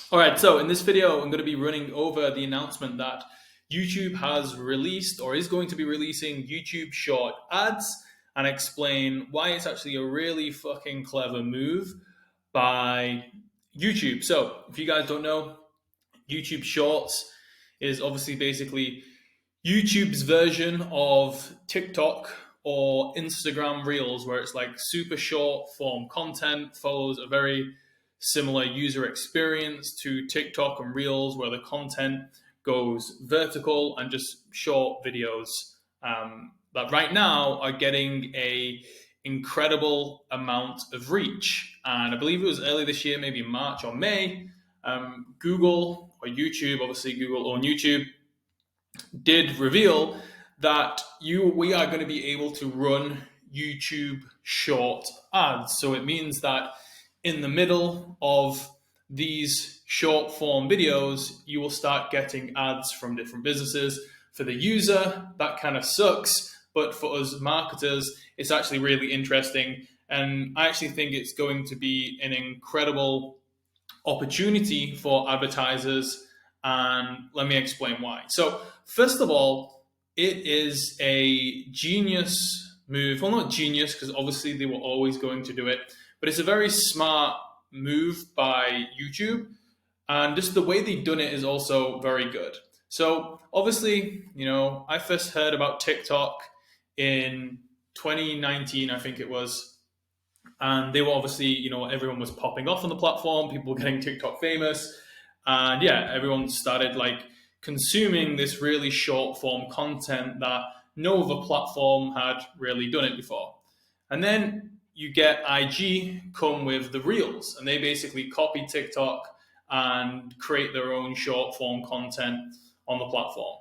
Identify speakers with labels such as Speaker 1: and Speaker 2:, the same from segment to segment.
Speaker 1: All right, so in this video, I'm going to be running over the announcement that YouTube has released or is going to be releasing YouTube short ads and explain why it's actually a really fucking clever move by YouTube. So, if you guys don't know, YouTube Shorts is obviously basically YouTube's version of TikTok or Instagram Reels, where it's like super short form content, follows a very similar user experience to TikTok and Reels, where the content goes vertical and just short videos that right now are getting a incredible amount of reach. And I believe it was early this year, maybe March or May, Google or YouTube, obviously Google on YouTube, did reveal that we are going to be able to run YouTube short ads. So it means that in the middle of these short form videos, you will start getting ads from different businesses. For the user, that kind of sucks, but for us marketers, it's actually really interesting. And I actually think it's going to be an incredible opportunity for advertisers. And let me explain why. So, first of all, it is a genius move. Well, not genius, because obviously they were always going to do it, but it's a very smart move by YouTube. And just the way they've done it is also very good. So, obviously, I first heard about TikTok in 2019, I think it was. And they were obviously, everyone was popping off on the platform, people were getting TikTok famous. And yeah, everyone started like consuming this really short form content that no other platform had really done it before. And then you get IG come with the Reels, and they basically copy TikTok and create their own short form content on the platform.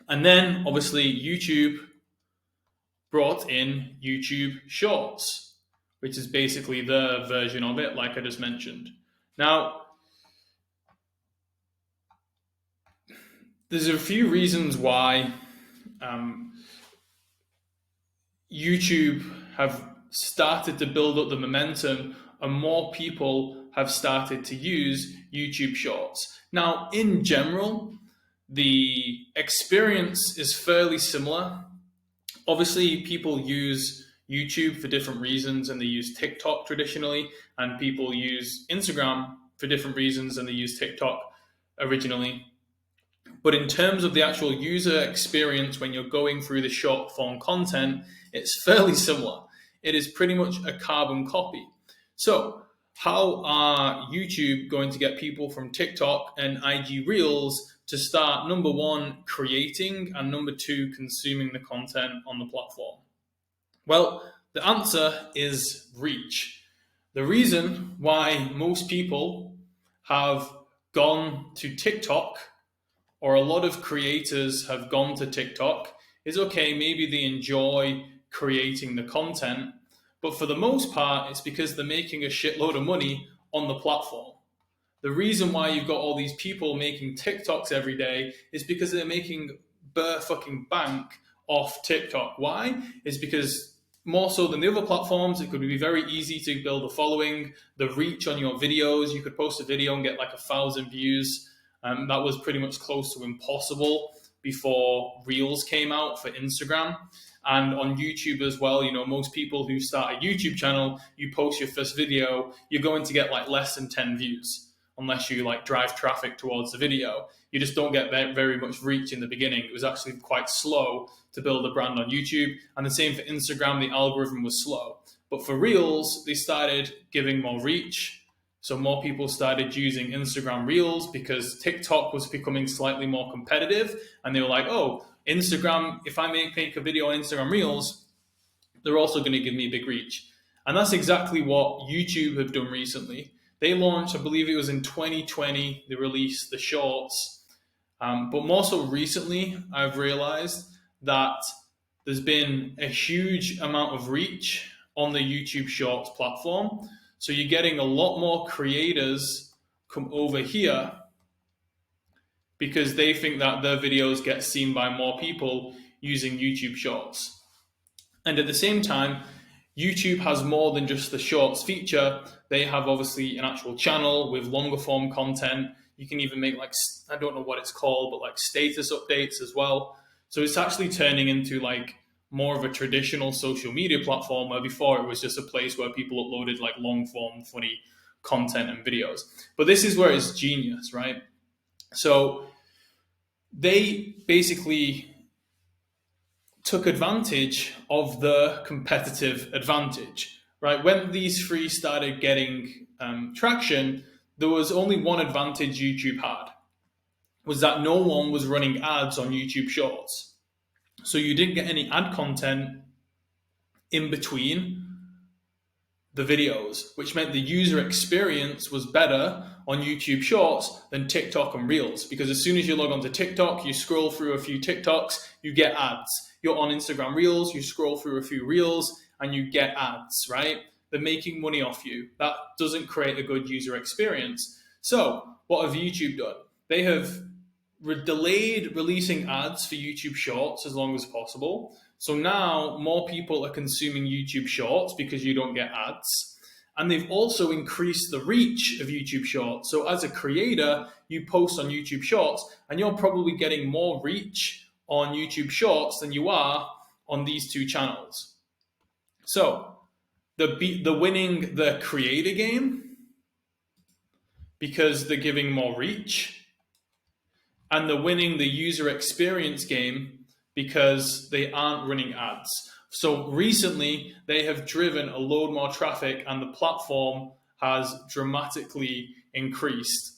Speaker 1: And then obviously YouTube brought in YouTube Shorts, which is basically their version of it, like I just mentioned. Now, there's a few reasons why YouTube have started to build up the momentum and more people have started to use YouTube Shorts. Now, in general, the experience is fairly similar. Obviously, people use YouTube for different reasons and they use TikTok traditionally, and people use Instagram for different reasons and they use TikTok originally. But in terms of the actual user experience when you're going through the short form content, it's fairly similar. It is pretty much a carbon copy. So, how are YouTube going to get people from TikTok and IG Reels to start, number one, creating, and number two, consuming the content on the platform? Well, the answer is reach. The reason why most people have gone to TikTok, or a lot of creators have gone to TikTok, is okay, maybe they enjoy creating the content, but for the most part, it's because they're making a shitload of money on the platform. The reason why you've got all these people making TikToks every day is because they're making fucking bank off TikTok. Why? It's because more so than the other platforms, it could be very easy to build a following, the reach on your videos. You could post a video and get like 1,000 views. That was pretty much close to impossible before Reels came out for Instagram. And on YouTube as well, most people who start a YouTube channel, you post your first video, you're going to get like less than 10 views, unless you like drive traffic towards the video. You just don't get very much reach in the beginning. It was actually quite slow to build a brand on YouTube. And the same for Instagram, the algorithm was slow. But for Reels, they started giving more reach. So more people started using Instagram Reels because TikTok was becoming slightly more competitive. And they were like, oh, Instagram, if I make a video on Instagram Reels, they're also going to give me big reach. And that's exactly what YouTube have done recently. They launched, I believe it was in 2020, they released the Shorts. But more so recently, I've realized that there's been a huge amount of reach on the YouTube Shorts platform. So you're getting a lot more creators come over here because they think that their videos get seen by more people using YouTube Shorts. And at the same time, YouTube has more than just the shorts feature. They have obviously an actual channel with longer form content. You can even make like, I don't know what it's called, but like status updates as well. So it's actually turning into like more of a traditional social media platform, where before it was just a place where people uploaded like long form, funny content and videos. But this is where it's genius, right? So they basically took advantage of the competitive advantage, right? When these three started getting traction, there was only one advantage YouTube had, was that no one was running ads on YouTube Shorts. So you didn't get any ad content in between the videos, which meant the user experience was better on YouTube Shorts than TikTok and Reels. Because as soon as you log onto TikTok, you scroll through a few TikToks, you get ads. You're on Instagram Reels, you scroll through a few Reels, and you get ads, right? They're making money off you. That doesn't create a good user experience. So what have YouTube done? They have delayed releasing ads for YouTube Shorts as long as possible. So now more people are consuming YouTube Shorts because you don't get ads. And they've also increased the reach of YouTube Shorts. So as a creator, you post on YouTube Shorts and you're probably getting more reach on YouTube Shorts than you are on these two channels. So the winning the creator game because they're giving more reach, and the winning the user experience game because they aren't running ads. So recently, they have driven a load more traffic and the platform has dramatically increased.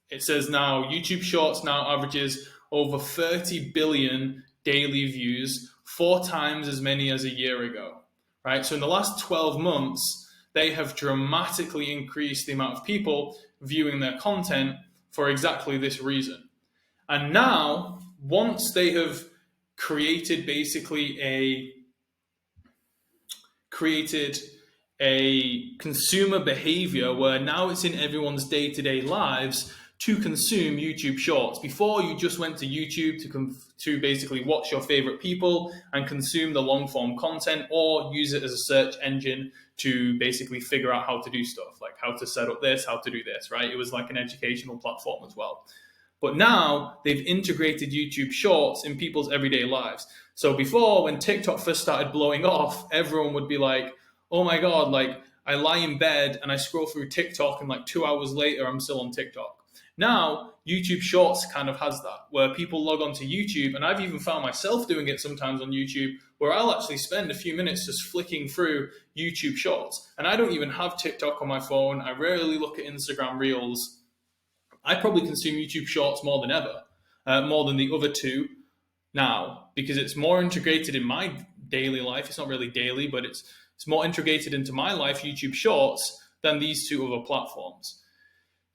Speaker 1: It says now YouTube Shorts now averages over 30 billion daily views, 4 times as many as a year ago, right? So in the last 12 months, they have dramatically increased the amount of people viewing their content for exactly this reason. And now, once they have created basically a consumer behavior where now it's in everyone's day-to-day lives to consume YouTube Shorts. Before, you just went to YouTube to basically watch your favorite people and consume the long-form content, or use it as a search engine to basically figure out how to do stuff, like how to set up this, how to do this, right? It was like an educational platform as well. But now they've integrated YouTube Shorts in people's everyday lives. So before, when TikTok first started blowing off, everyone would be like, oh my God, like I lie in bed and I scroll through TikTok and like 2 hours later, I'm still on TikTok. Now, YouTube Shorts kind of has that, where people log onto YouTube, and I've even found myself doing it sometimes on YouTube, where I'll actually spend a few minutes just flicking through YouTube Shorts. And I don't even have TikTok on my phone. I rarely look at Instagram Reels. I probably consume YouTube Shorts more than ever, more than the other two now, because it's more integrated in my daily life. It's not really daily, but it's more integrated into my life, YouTube Shorts, than these two other platforms.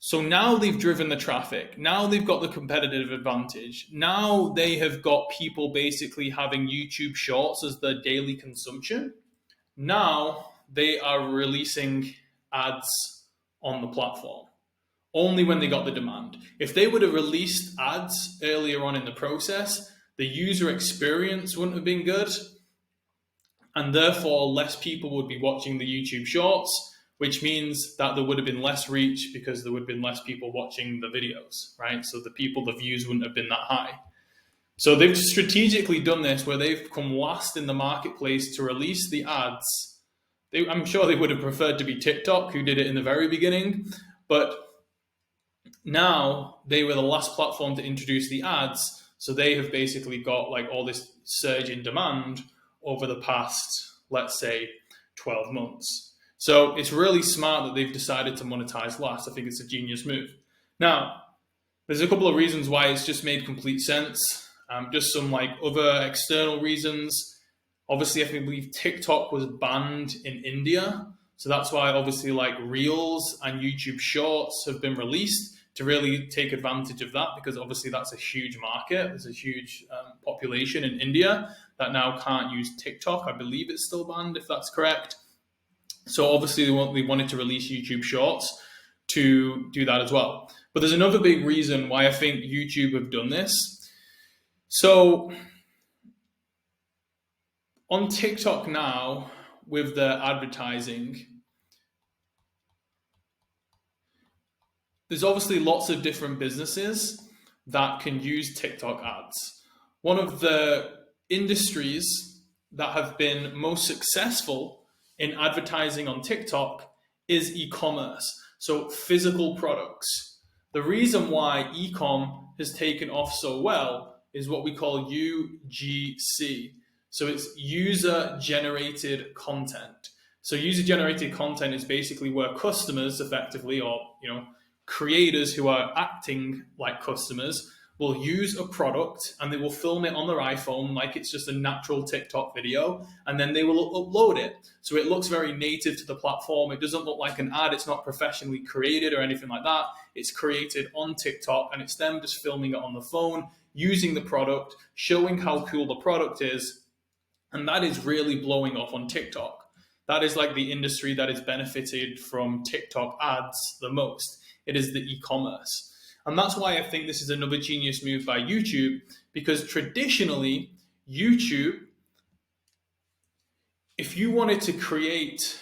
Speaker 1: So now they've driven the traffic. Now they've got the competitive advantage. Now they have got people basically having YouTube Shorts as their daily consumption. Now they are releasing ads on the platform only when they got the demand. If they would have released ads earlier on in the process, the user experience wouldn't have been good, and therefore less people would be watching the YouTube Shorts, which means that there would have been less reach because there would have been less people watching the videos, right? So the views wouldn't have been that high. So they've strategically done this where they've come last in the marketplace to release the ads. I'm sure they would have preferred to be TikTok, who did it in the very beginning, but now they were the last platform to introduce the ads. So they have basically got like all this surge in demand over the past, let's say, 12 months. So it's really smart that they've decided to monetize last. I think it's a genius move. Now, there's a couple of reasons why it's just made complete sense. Just some like other external reasons. Obviously, I believe TikTok was banned in India. So that's why obviously like Reels and YouTube Shorts have been released to really take advantage of that, because obviously that's a huge market. There's a huge population in India that now can't use TikTok. I believe it's still banned, if that's correct. So obviously they wanted to release YouTube Shorts to do that as well. But there's another big reason why I think YouTube have done this. So on TikTok now, with the advertising, there's obviously lots of different businesses that can use TikTok ads. One of the industries that have been most successful in advertising on TikTok is e-commerce, so physical products. The reason why e-com has taken off so well is what we call UGC. So it's user-generated content. So user-generated content is basically where customers effectively, or creators who are acting like customers, will use a product and they will film it on their iPhone like it's just a natural TikTok video, and then they will upload it. So it looks very native to the platform. It doesn't look like an ad. It's not professionally created or anything like that. It's created on TikTok, and it's them just filming it on the phone, using the product, showing how cool the product is. And that is really blowing off on TikTok. That is like the industry that has benefited from TikTok ads the most. It is the e-commerce. And that's why I think this is another genius move by YouTube, because traditionally, YouTube, if you wanted to create,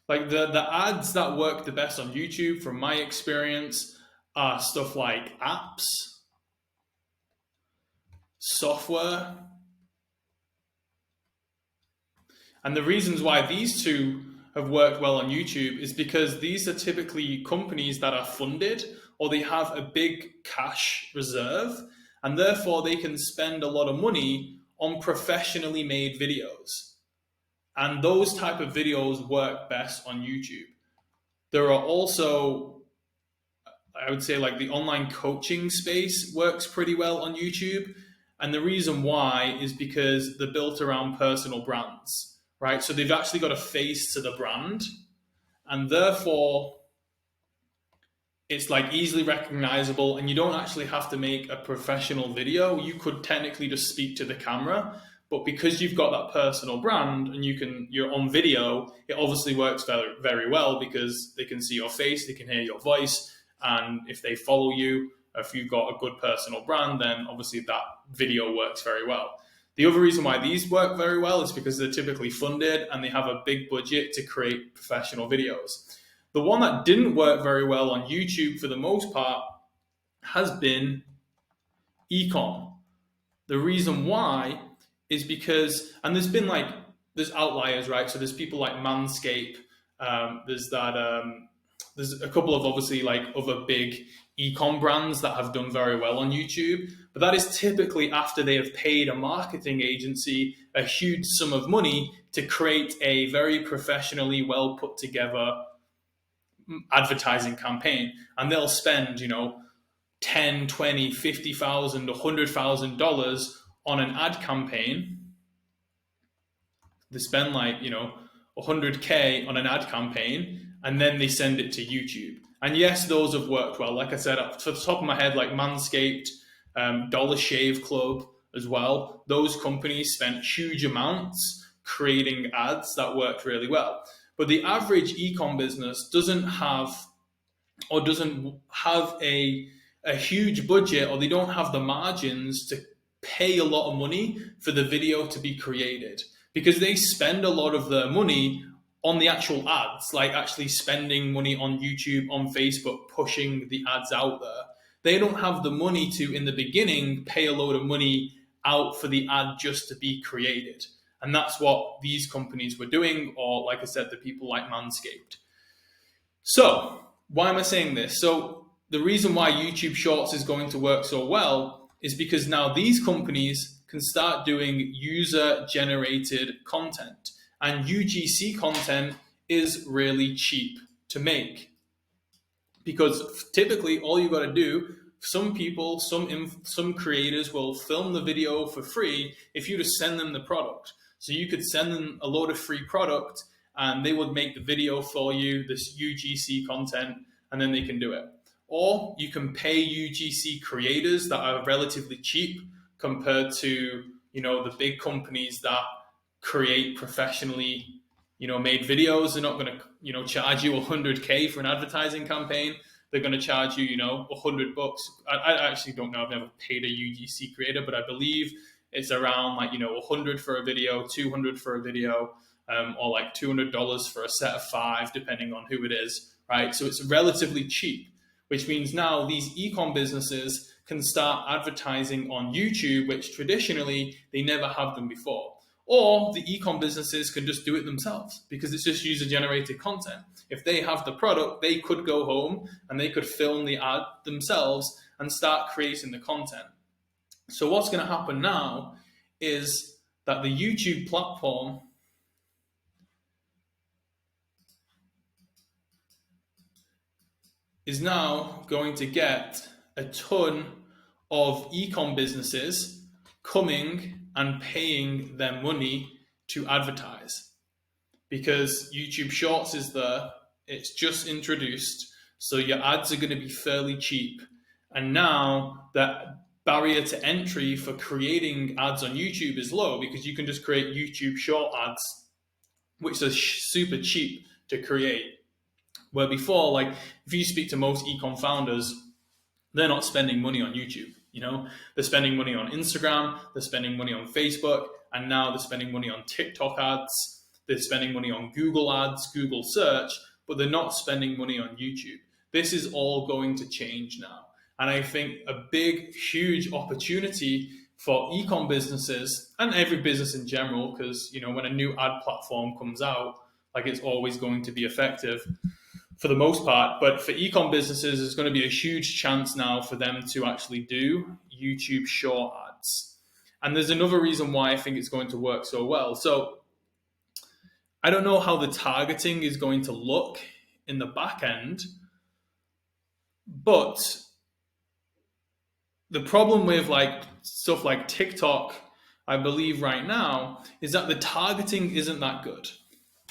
Speaker 1: like the ads that work the best on YouTube, from my experience, are stuff like apps, software. And the reasons why these two have worked well on YouTube is because these are typically companies that are funded, or they have a big cash reserve, and therefore they can spend a lot of money on professionally made videos. And those type of videos work best on YouTube. There are also, I would say, like the online coaching space works pretty well on YouTube. And the reason why is because they're built around personal brands. Right, so they've actually got a face to the brand, and therefore it's like easily recognizable, and you don't actually have to make a professional video. You could technically just speak to the camera, but because you've got that personal brand and you're on video, it obviously works very, very well, because they can see your face, they can hear your voice, and if they follow you, if you've got a good personal brand, then obviously that video works very well. The other reason why these work very well is because they're typically funded and they have a big budget to create professional videos. The one that didn't work very well on YouTube for the most part has been e-com. The reason why is because, and there's outliers, right? So there's people like Manscaped, there's a couple of obviously like other big e-com brands that have done very well on YouTube, but that is typically after they have paid a marketing agency a huge sum of money to create a very professionally well put together advertising campaign. And they'll spend, $10, $20, $50,000, $100,000 on an ad campaign. They spend like, $100K on an ad campaign, and then they send it to YouTube. And yes, those have worked well. Like I said, off the top of my head, like Manscaped, Dollar Shave Club as well. Those companies spent huge amounts creating ads that worked really well. But the average e-com business doesn't have a huge budget, or they don't have the margins to pay a lot of money for the video to be created, because they spend a lot of their money on the actual ads, like actually spending money on YouTube, on Facebook, pushing the ads out there. They don't have the money to, in the beginning, pay a load of money out for the ad just to be created. And that's what these companies were doing, or like I said, the people like Manscaped. So why am I saying this? So the reason why YouTube Shorts is going to work so well is because now these companies can start doing user-generated content. And UGC content is really cheap to make, because typically all you got to do, some people, some creators will film the video for free if you just send them the product. So you could send them a load of free product and they would make the video for you, this UGC content, and then they can do it. Or you can pay UGC creators that are relatively cheap compared to, the big companies that create professionally, made videos. They're not going to, charge you $100K for an advertising campaign. They're going to charge you, $100. I actually don't know. I've never paid a UGC creator, but I believe it's around like, 100 for a video, 200 for a video, or like $200 for a set of 5, depending on who it is, right? So it's relatively cheap, which means now these e-com businesses can start advertising on YouTube, which traditionally they never have done before. Or the e-com businesses can just do it themselves because it's just user-generated content. If they have the product, they could go home and they could film the ad themselves and start creating the content. So what's going to happen now is that the YouTube platform is now going to get a ton of e-com businesses coming and paying them money to advertise, because YouTube Shorts is there, it's just introduced, so your ads are going to be fairly cheap. And now that barrier to entry for creating ads on YouTube is low because you can just create YouTube Short ads, which are super cheap to create. Where before, like if you speak to most ecom founders, they're not spending money on YouTube. They're spending money on Instagram, they're spending money on Facebook, and now they're spending money on TikTok ads. They're spending money on Google ads, Google search, but they're not spending money on YouTube. This is all going to change now. And I think a big, huge opportunity for ecom businesses and every business in general, because when a new ad platform comes out, like it's always going to be effective for the most part. But for ecom businesses, there's going to be a huge chance now for them to actually do YouTube Short ads. And there's another reason why I think it's going to work so well. So I don't know how the targeting is going to look in the back end, but the problem with like stuff like TikTok, I believe right now, is that the targeting isn't that good.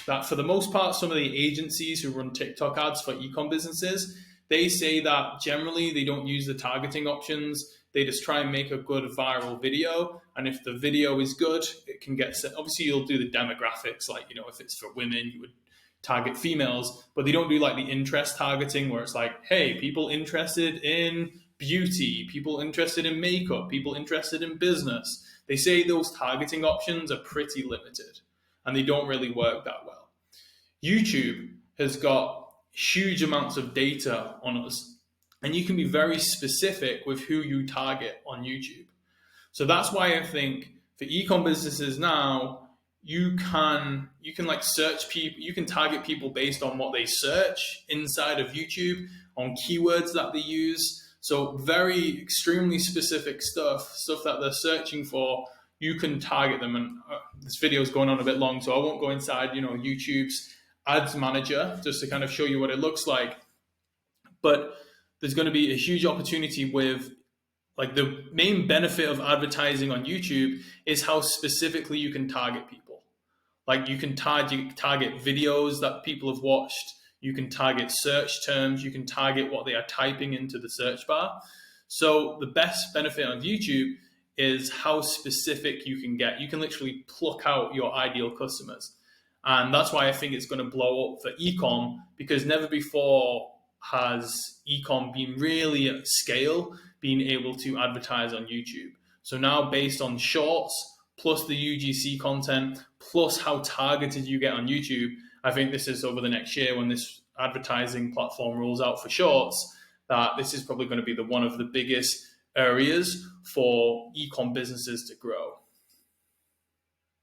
Speaker 1: That for the most part, some of the agencies who run TikTok ads for ecom businesses, they say that generally they don't use the targeting options. They just try and make a good viral video. And if the video is good, it can get set. Obviously, you'll do the demographics, like, if it's for women, you would target females, but they don't do like the interest targeting where it's like, hey, people interested in beauty, people interested in makeup, people interested in business. They say those targeting options are pretty limited and they don't really work that well. YouTube has got huge amounts of data on us, and you can be very specific with who you target on YouTube. So that's why I think for ecom businesses now, you can like search people, you can target people based on what they search inside of YouTube, on keywords that they use. So very extremely specific stuff that they're searching for, you can target them. And this video is going on a bit long, so I won't go inside, YouTube's ads manager just to kind of show you what it looks like. But there's going to be a huge opportunity with, like, the main benefit of advertising on YouTube is how specifically you can target people. Like you can target videos that people have watched. You can target search terms. You can target what they are typing into the search bar. So the best benefit of YouTube is how specific you can get. You can literally pluck out your ideal customers. And that's why I think it's going to blow up for ecom, because never before has ecom been really at scale, being able to advertise on YouTube. So now, based on shorts, plus the UGC content, plus how targeted you get on YouTube, I think this is over the next year when this advertising platform rolls out for shorts, that this is probably going to be one of the biggest areas for ecom businesses to grow.